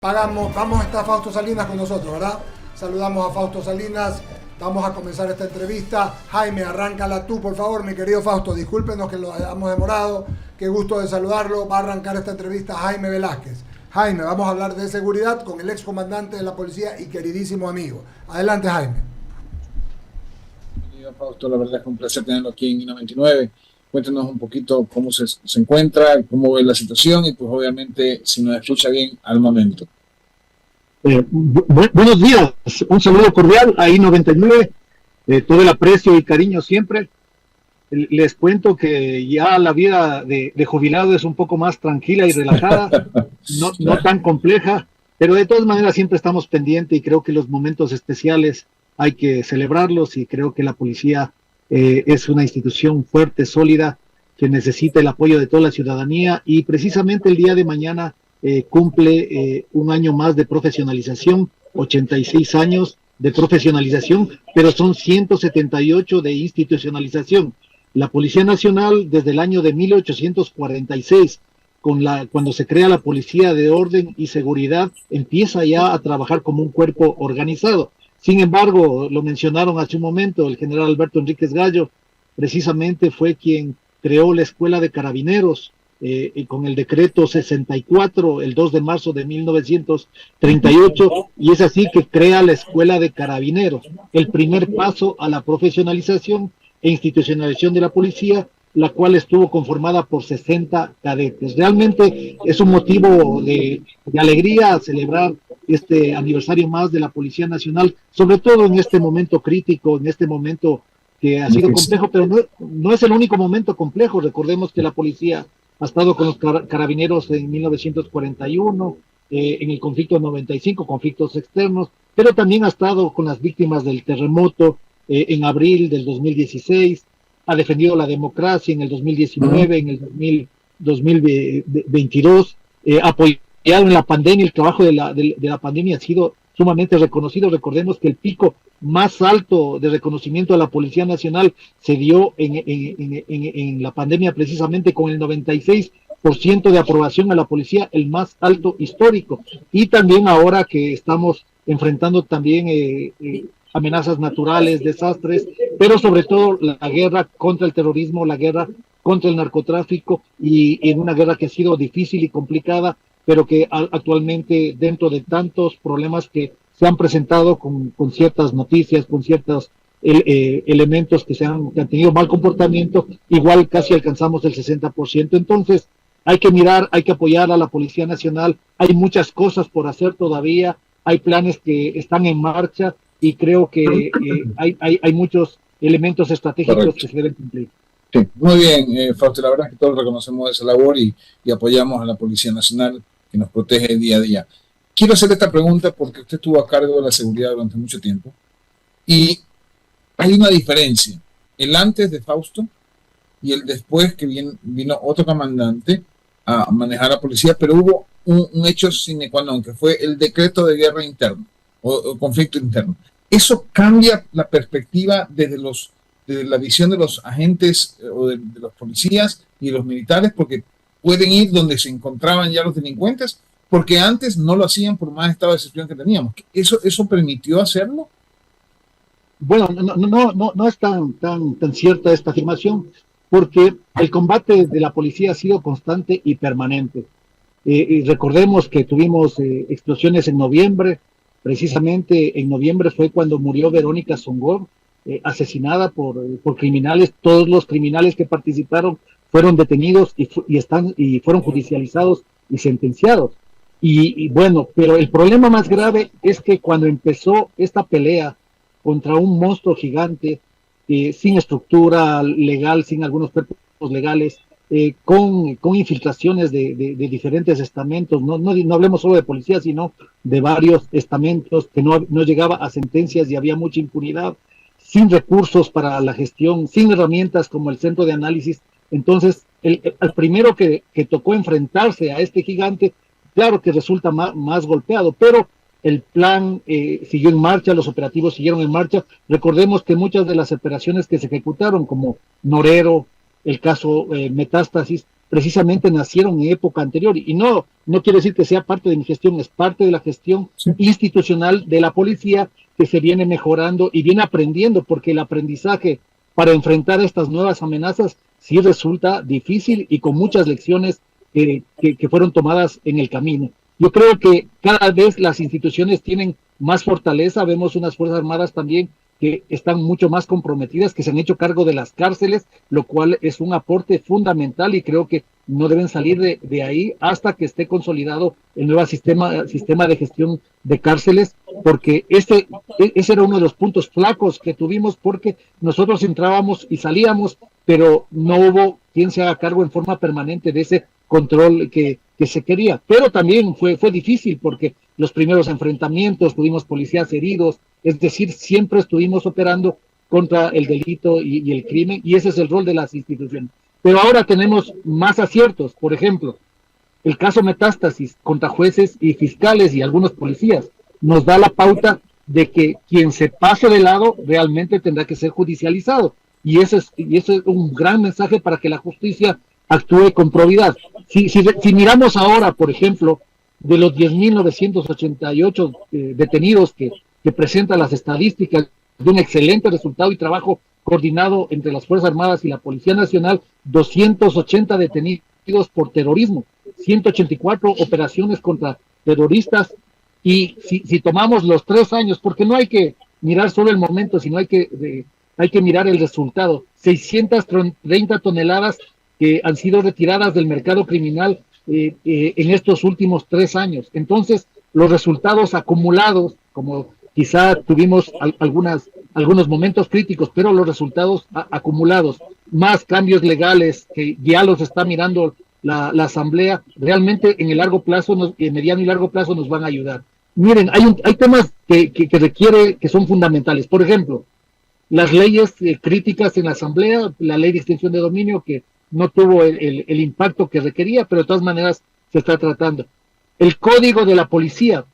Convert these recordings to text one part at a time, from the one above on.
Vamos a estar Fausto Salinas con nosotros, ¿verdad? Saludamos a Fausto Salinas. Vamos a comenzar esta entrevista. Jaime, arráncala tú, por favor, mi querido Fausto. Discúlpenos que lo hayamos demorado. Qué gusto de saludarlo. Va a arrancar esta entrevista Jaime Velázquez. Jaime, vamos a hablar de seguridad con el excomandante de la policía y queridísimo amigo. Adelante, Jaime. Querido Fausto, la verdad es un placer tenerlo aquí en I-99. Cuéntenos un poquito cómo se encuentra, cómo ve la situación y pues obviamente si nos escucha bien al momento. Buenos días, un saludo cordial a I-99, todo el aprecio y cariño siempre. Les cuento que ya la vida de jubilado es un poco más tranquila y relajada, no tan compleja, pero de todas maneras siempre estamos pendientes y creo que los momentos especiales hay que celebrarlos y creo que la policía es una institución fuerte, sólida, que necesita el apoyo de toda la ciudadanía y precisamente el día de mañana cumple un año más de profesionalización, 86 años de profesionalización, pero son 178 de institucionalización. La Policía Nacional desde el año de 1846, cuando se crea la Policía de Orden y Seguridad, empieza ya a trabajar como un cuerpo organizado. Sin embargo, lo mencionaron hace un momento, el general Alberto Enríquez Gallo precisamente fue quien creó la Escuela de Carabineros con el decreto 64, el 2 de marzo de 1938, y es así que crea la Escuela de Carabineros, el primer paso a la profesionalización e institucionalización de la policía, la cual estuvo conformada por 60 cadetes. Realmente es un motivo de alegría celebrar este aniversario más de la Policía Nacional, sobre todo en este momento crítico, en este momento que ha sido complejo, pero no es el único momento complejo. Recordemos que la policía ha estado con los carabineros en 1941, en el conflicto 95, conflictos externos, pero también ha estado con las víctimas del terremoto en abril del 2016, ha defendido la democracia en el 2019, en el 2022, apoyado en la pandemia. El trabajo de la pandemia ha sido sumamente reconocido. Recordemos que el pico más alto de reconocimiento a la Policía Nacional se dio en la pandemia, precisamente con el 96% de aprobación a la policía, el más alto histórico. Y también ahora que estamos enfrentando también amenazas naturales, desastres, pero sobre todo la guerra contra el terrorismo, la guerra contra el narcotráfico, y en una guerra que ha sido difícil y complicada, pero que actualmente, dentro de tantos problemas que se han presentado con ciertas noticias, con ciertos elementos que han tenido mal comportamiento, igual casi alcanzamos el 60%. Entonces, hay que mirar, hay que apoyar a la Policía Nacional. Hay muchas cosas por hacer todavía, hay planes que están en marcha y creo que hay muchos elementos estratégicos. Correcto, que se deben cumplir. Sí, muy bien, Fausto, la verdad es que todos reconocemos esa labor y apoyamos a la Policía Nacional que nos protege día a día. Quiero hacer esta pregunta porque usted estuvo a cargo de la seguridad durante mucho tiempo y hay una diferencia, el antes de Fausto y el después, que vino otro comandante a manejar la policía, pero hubo un hecho sine qua non, que fue el decreto de guerra interno o conflicto interno. Eso cambia la perspectiva desde la visión de los agentes o de los policías y los militares, porque pueden ir donde se encontraban ya los delincuentes, porque antes no lo hacían por más estado de excepción que teníamos. ¿Eso permitió hacerlo? Bueno, no es tan cierta esta afirmación, porque el combate de la policía ha sido constante y permanente. Y recordemos que tuvimos explosiones en noviembre. Precisamente en noviembre fue cuando murió Verónica Songor, asesinada por criminales. Todos los criminales que participaron fueron detenidos y fueron judicializados y sentenciados. Y bueno, pero el problema más grave es que cuando empezó esta pelea contra un monstruo gigante, sin estructura legal, sin algunos cuerpos legales, con infiltraciones de diferentes estamentos, no hablemos solo de policía, sino de varios estamentos, que no llegaba a sentencias y había mucha impunidad, sin recursos para la gestión, sin herramientas como el centro de análisis. Entonces, el primero que tocó enfrentarse a este gigante, claro que resulta más golpeado, pero el plan siguió en marcha, los operativos siguieron en marcha. Recordemos que muchas de las operaciones que se ejecutaron, como Norero, el caso Metástasis, precisamente nacieron en época anterior, y no quiero decir que sea parte de mi gestión, es parte de la gestión institucional de la policía, que se viene mejorando y viene aprendiendo, porque el aprendizaje para enfrentar estas nuevas amenazas sí resulta difícil y con muchas lecciones que fueron tomadas en el camino. Yo creo que cada vez las instituciones tienen más fortaleza, vemos unas Fuerzas Armadas también que están mucho más comprometidas, que se han hecho cargo de las cárceles, lo cual es un aporte fundamental, y creo que no deben salir de ahí hasta que esté consolidado el nuevo sistema de gestión de cárceles, porque ese era uno de los puntos flacos que tuvimos, porque nosotros entrábamos y salíamos, pero no hubo quien se haga cargo en forma permanente de ese control que se quería. Pero también fue difícil, porque los primeros enfrentamientos tuvimos policías heridos, es decir, siempre estuvimos operando contra el delito y el crimen, y ese es el rol de las instituciones. Pero ahora tenemos más aciertos. Por ejemplo, el caso Metástasis contra jueces y fiscales y algunos policías nos da la pauta de que quien se pase de lado realmente tendrá que ser judicializado, y eso es un gran mensaje para que la justicia actúe con probidad. Si miramos ahora, por ejemplo, de los 10.988 detenidos que presentan las estadísticas de un excelente resultado y trabajo coordinado entre las Fuerzas Armadas y la Policía Nacional, 280 detenidos por terrorismo, 184 operaciones contra terroristas, y si tomamos los 3 años, porque no hay que mirar solo el momento, sino hay que mirar el resultado, 630 toneladas que han sido retiradas del mercado criminal en estos últimos 3 años. Entonces, los resultados acumulados, como quizá tuvimos algunos momentos críticos, pero los resultados acumulados, más cambios legales que ya los está mirando la Asamblea, realmente en el largo plazo, en mediano y largo plazo nos van a ayudar. Miren, hay temas que son fundamentales. Por ejemplo, las leyes críticas en la Asamblea, la ley de extinción de dominio, que no tuvo el impacto que requería, pero de todas maneras se está tratando. El código de la policía,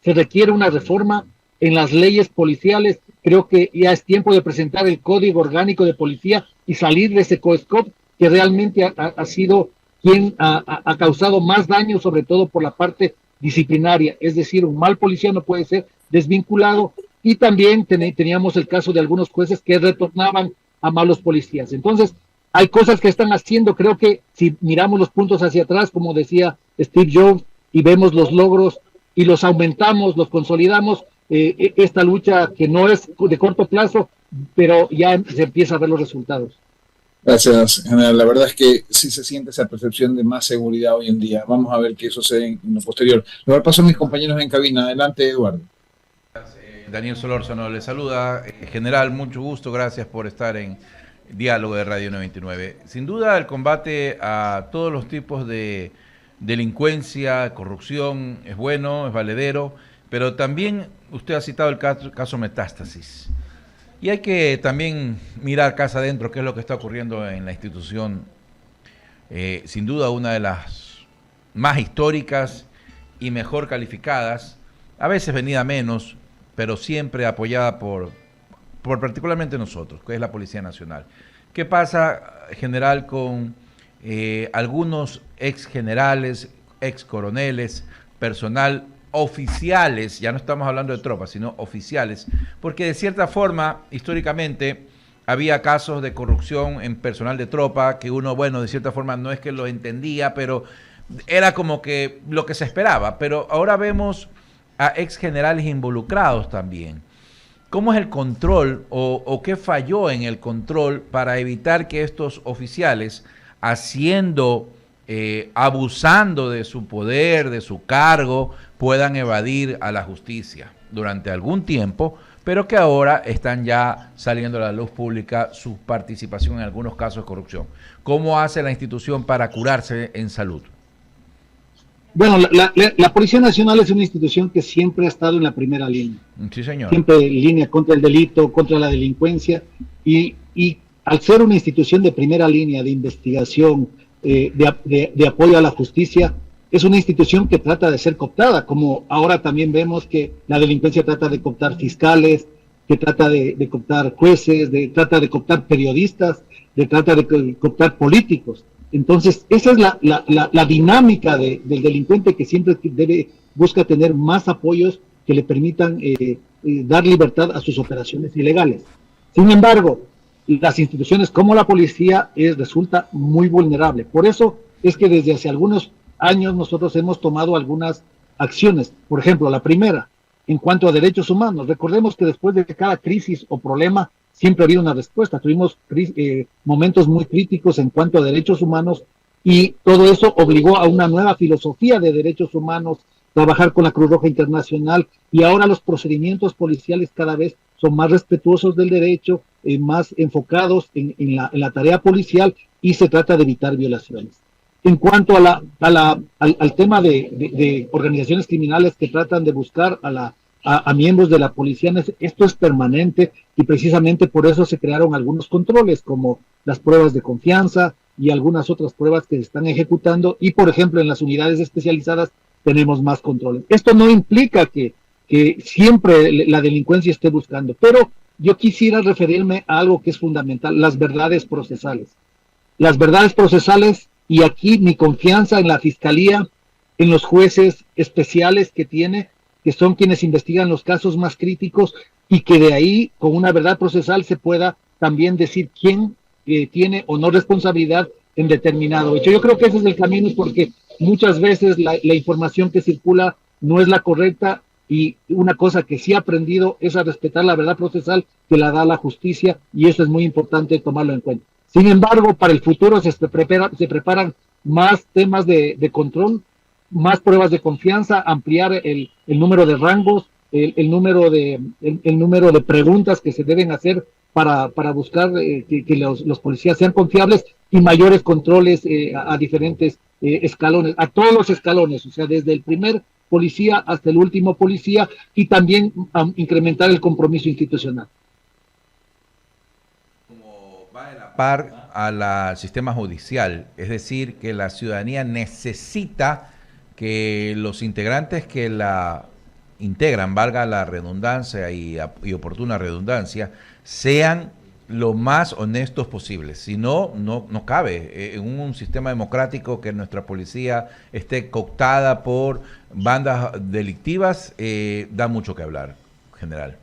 se requiere una reforma en las leyes policiales. Creo que ya es tiempo de presentar el Código Orgánico de Policía y salir de ese COESCOP, que realmente ha sido quien ha causado más daño, sobre todo por la parte disciplinaria. Es decir, un mal policía no puede ser desvinculado, y también teníamos el caso de algunos jueces que retornaban a malos policías. Entonces, hay cosas que están haciendo. Creo que si miramos los puntos hacia atrás, como decía Steve Jobs, y vemos los logros y los aumentamos, los consolidamos, esta lucha que no es de corto plazo, pero ya se empieza a ver los resultados. Gracias, general. La verdad es que sí se siente esa percepción de más seguridad hoy en día. Vamos a ver qué sucede en lo posterior. Le voy a pasar a mis compañeros en cabina. Adelante, Eduardo. Daniel Solórzano le saluda. General, mucho gusto. Gracias por estar en Diálogo de Radio 99. Sin duda, el combate a todos los tipos de delincuencia, corrupción, es bueno, es valedero, pero también usted ha citado el caso Metástasis. Y hay que también mirar casa adentro qué es lo que está ocurriendo en la institución. Sin duda, una de las más históricas y mejor calificadas, a veces venida menos, pero siempre apoyada por particularmente nosotros, que es la Policía Nacional. ¿Qué pasa, general, con algunos ex generales, ex coroneles, personal, oficiales? Ya no estamos hablando de tropas, sino oficiales, porque de cierta forma, históricamente, había casos de corrupción en personal de tropa, que uno, bueno, de cierta forma no es que lo entendía, pero era como que lo que se esperaba. Pero ahora vemos a ex generales involucrados también. ¿Cómo es el control o qué falló en el control para evitar que estos oficiales, abusando de su poder, de su cargo, puedan evadir a la justicia durante algún tiempo, pero que ahora están ya saliendo a la luz pública su participación en algunos casos de corrupción? ¿Cómo hace la institución para curarse en salud? Bueno, la Policía Nacional es una institución que siempre ha estado en la primera línea. Sí, señor. Siempre en línea contra el delito, contra la delincuencia, y al ser una institución de primera línea de investigación, de apoyo a la justicia, es una institución que trata de ser cooptada, como ahora también vemos que la delincuencia trata de cooptar fiscales, que trata de cooptar jueces, trata de cooptar periodistas, trata de cooptar políticos. Entonces, esa es la dinámica del delincuente, que siempre busca tener más apoyos que le permitan dar libertad a sus operaciones ilegales. Sin embargo, las instituciones como la policía resulta muy vulnerable. Por eso es que desde hace algunos años nosotros hemos tomado algunas acciones. Por ejemplo, la primera, en cuanto a derechos humanos. Recordemos que después de cada crisis o problema siempre ha habido una respuesta. Tuvimos momentos muy críticos en cuanto a derechos humanos, y todo eso obligó a una nueva filosofía de derechos humanos, trabajar con la Cruz Roja Internacional, y ahora los procedimientos policiales cada vez son más respetuosos del derecho, más enfocados en la tarea policial, y se trata de evitar violaciones. En cuanto al tema de organizaciones criminales que tratan de buscar a miembros de la policía, esto es permanente, y precisamente por eso se crearon algunos controles, como las pruebas de confianza y algunas otras pruebas que se están ejecutando, y por ejemplo en las unidades especializadas tenemos más controles. Esto no implica que siempre la delincuencia esté buscando, pero yo quisiera referirme a algo que es fundamental: las verdades procesales. Las verdades procesales, y aquí mi confianza en la Fiscalía, en los jueces especiales que son quienes investigan los casos más críticos, y que de ahí, con una verdad procesal, se pueda también decir quién tiene o no responsabilidad en determinado hecho. Yo creo que ese es el camino, porque muchas veces la información que circula no es la correcta, y una cosa que sí he aprendido es a respetar la verdad procesal que la da la justicia, y eso es muy importante tomarlo en cuenta. Sin embargo, para el futuro se preparan más temas de control, más pruebas de confianza, ampliar el número de rangos, el número de preguntas que se deben hacer para buscar que los policías sean confiables, y mayores controles a diferentes escalones, a todos los escalones, o sea, desde el primer policía hasta el último policía, y también incrementar el compromiso institucional. Como va de la par al sistema judicial, es decir, que la ciudadanía necesita que los integrantes que la integran, valga la redundancia y oportuna redundancia, sean lo más honestos posibles. Si no, no cabe en un sistema democrático que nuestra policía esté cooptada por bandas delictivas. Da mucho que hablar, general.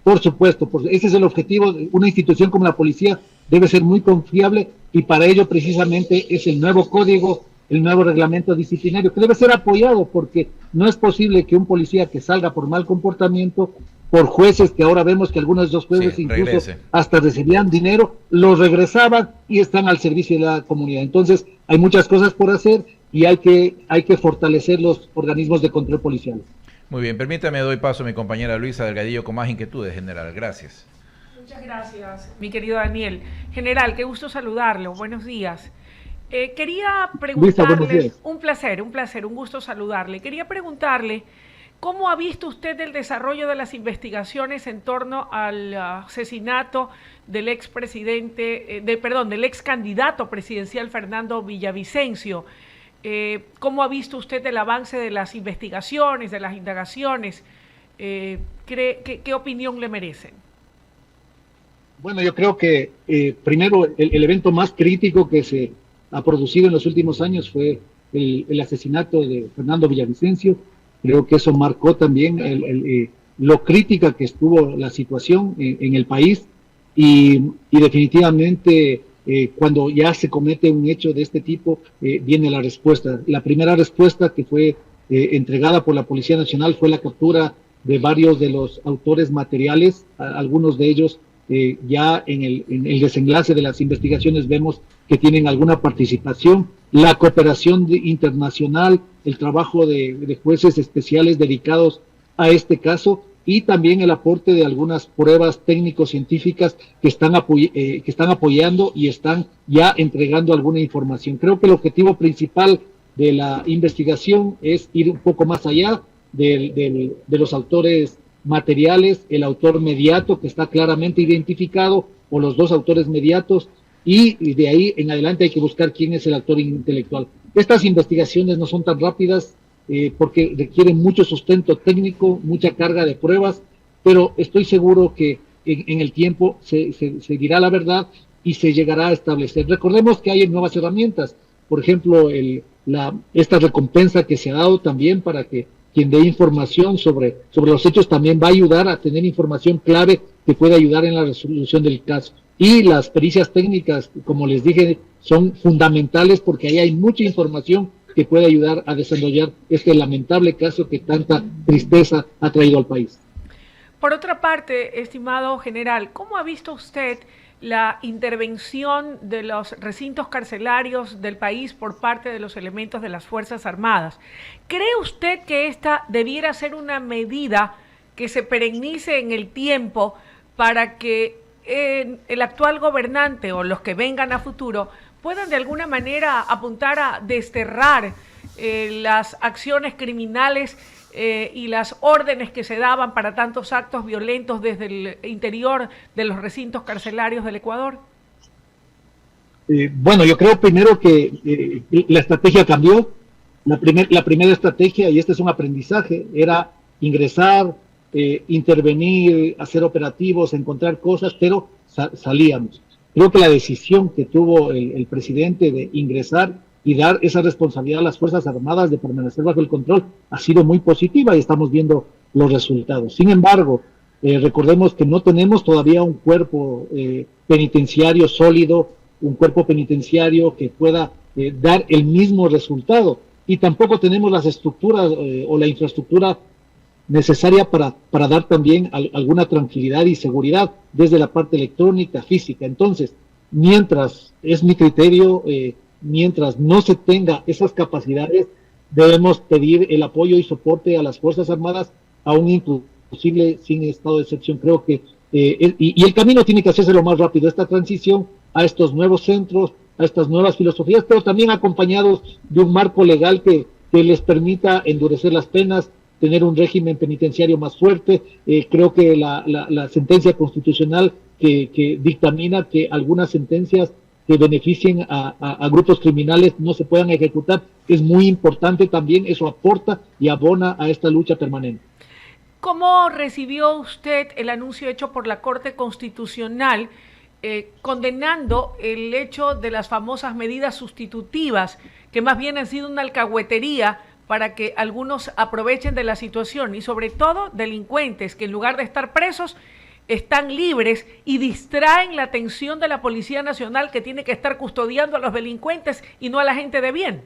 Por supuesto, ese es el objetivo. Una institución como la policía debe ser muy confiable, y para ello precisamente es el nuevo código, el nuevo reglamento disciplinario, que debe ser apoyado, porque no es posible que un policía que salga por mal comportamiento, por jueces que ahora vemos que algunos de esos jueces incluso hasta recibían dinero, los regresaban y están al servicio de la comunidad. Entonces hay muchas cosas por hacer, y hay que fortalecer los organismos de control policial. Muy bien, permítame, doy paso a mi compañera Luisa Delgadillo con más inquietudes, general. Gracias. Muchas gracias, mi querido Daniel. General, qué gusto saludarlo. Buenos días. Quería preguntarle, un placer, un gusto saludarle. Quería preguntarle, ¿cómo ha visto usted el desarrollo de las investigaciones en torno al asesinato del del ex candidato presidencial Fernando Villavicencio? ¿Cómo ha visto usted el avance de las investigaciones, de las indagaciones? ¿Qué opinión le merecen? Bueno, yo creo que primero el evento más crítico que se ha producido en los últimos años fue el asesinato de Fernando Villavicencio. Creo que eso marcó también lo crítica que estuvo la situación en el país, y definitivamente cuando ya se comete un hecho de este tipo, viene la respuesta. La primera respuesta que fue entregada por la Policía Nacional fue la captura de varios de los autores materiales. Algunos de ellos ya en el desenlace de las investigaciones vemos que tienen alguna participación. La cooperación internacional, el trabajo de jueces especiales dedicados a este caso, y también el aporte de algunas pruebas técnico-científicas que están apoyando y están ya entregando alguna información. Creo que el objetivo principal de la investigación es ir un poco más allá de los autores materiales, el autor mediato que está claramente identificado, o los dos autores mediatos, y de ahí en adelante hay que buscar quién es el autor intelectual. Estas investigaciones no son tan rápidas porque requieren mucho sustento técnico, mucha carga de pruebas, pero estoy seguro que en el tiempo se dirá la verdad, y se llegará a establecer. Recordemos que hay nuevas herramientas, por ejemplo, esta recompensa que se ha dado también para que quien dé información sobre los hechos también va a ayudar a tener información clave que puede ayudar en la resolución del caso. Y las pericias técnicas, como les dije, son fundamentales porque ahí hay mucha información que puede ayudar a desarrollar este lamentable caso que tanta tristeza ha traído al país. Por otra parte, estimado general, ¿cómo ha visto usted la intervención de los recintos carcelarios del país por parte de los elementos de las Fuerzas Armadas? ¿Cree usted que esta debiera ser una medida que se perennice en el tiempo para que el actual gobernante o los que vengan a futuro puedan de alguna manera apuntar a desterrar las acciones criminales y las órdenes que se daban para tantos actos violentos desde el interior de los recintos carcelarios del Ecuador? Bueno, yo creo primero que la estrategia cambió. La primera estrategia, y este es un aprendizaje, era ingresar, intervenir, hacer operativos, encontrar cosas, pero salíamos. Creo que la decisión que tuvo el presidente de ingresar y dar esa responsabilidad a las Fuerzas Armadas de permanecer bajo el control ha sido muy positiva y estamos viendo los resultados. Sin embargo, recordemos que no tenemos todavía un cuerpo penitenciario sólido, un cuerpo penitenciario que pueda dar el mismo resultado, y tampoco tenemos las estructuras o la infraestructura necesaria para dar también alguna tranquilidad y seguridad desde la parte electrónica, física. Entonces, mientras, es mi criterio, mientras no se tenga esas capacidades, debemos pedir el apoyo y soporte a las Fuerzas Armadas, aún inclusive sin estado de excepción. Creo que, y el camino tiene que hacerse lo más rápido, esta transición a estos nuevos centros, a estas nuevas filosofías, pero también acompañados de un marco legal que les permita endurecer las penas, tener un régimen penitenciario más fuerte. Creo que la sentencia constitucional que dictamina que algunas sentencias que beneficien a grupos criminales no se puedan ejecutar es muy importante también. Eso aporta y abona a esta lucha permanente. ¿Cómo recibió usted el anuncio hecho por la Corte Constitucional condenando el hecho de las famosas medidas sustitutivas, que más bien han sido una alcahuetería para que algunos aprovechen de la situación, y sobre todo delincuentes que en lugar de estar presos están libres y distraen la atención de la Policía Nacional, que tiene que estar custodiando a los delincuentes y no a la gente de bien?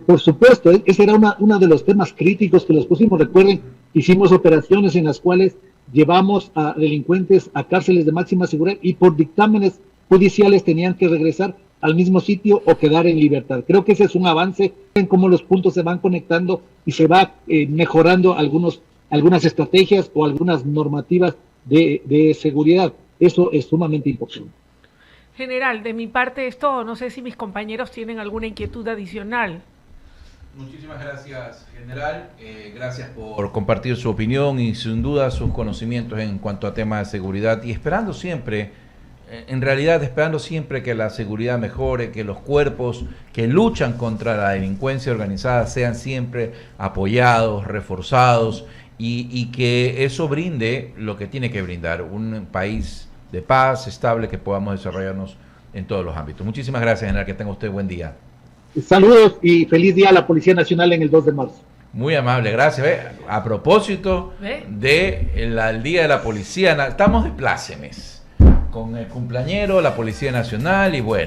Por supuesto, ese era uno de los temas críticos que los pusimos. Recuerden, hicimos operaciones en las cuales llevamos a delincuentes a cárceles de máxima seguridad y por dictámenes judiciales tenían que regresar al mismo sitio o quedar en libertad. Creo que ese es un avance en cómo los puntos se van conectando y se va mejorando algunas estrategias o algunas normativas de seguridad. Eso es sumamente importante. General, de mi parte es todo. No sé si mis compañeros tienen alguna inquietud adicional. Muchísimas gracias, general. Gracias por compartir su opinión y sin duda sus conocimientos en cuanto a temas de seguridad, y esperando siempre, en realidad esperando siempre que la seguridad mejore, que los cuerpos que luchan contra la delincuencia organizada sean siempre apoyados, reforzados, y que eso brinde lo que tiene que brindar, un país de paz, estable, que podamos desarrollarnos en todos los ámbitos. Muchísimas gracias, general. Que tenga usted buen día. Saludos y feliz día a la Policía Nacional en el 2 de marzo. Muy amable, gracias. A propósito del Día de la Policía, estamos de plácemes con el cumpleañero, la Policía Nacional, y bueno.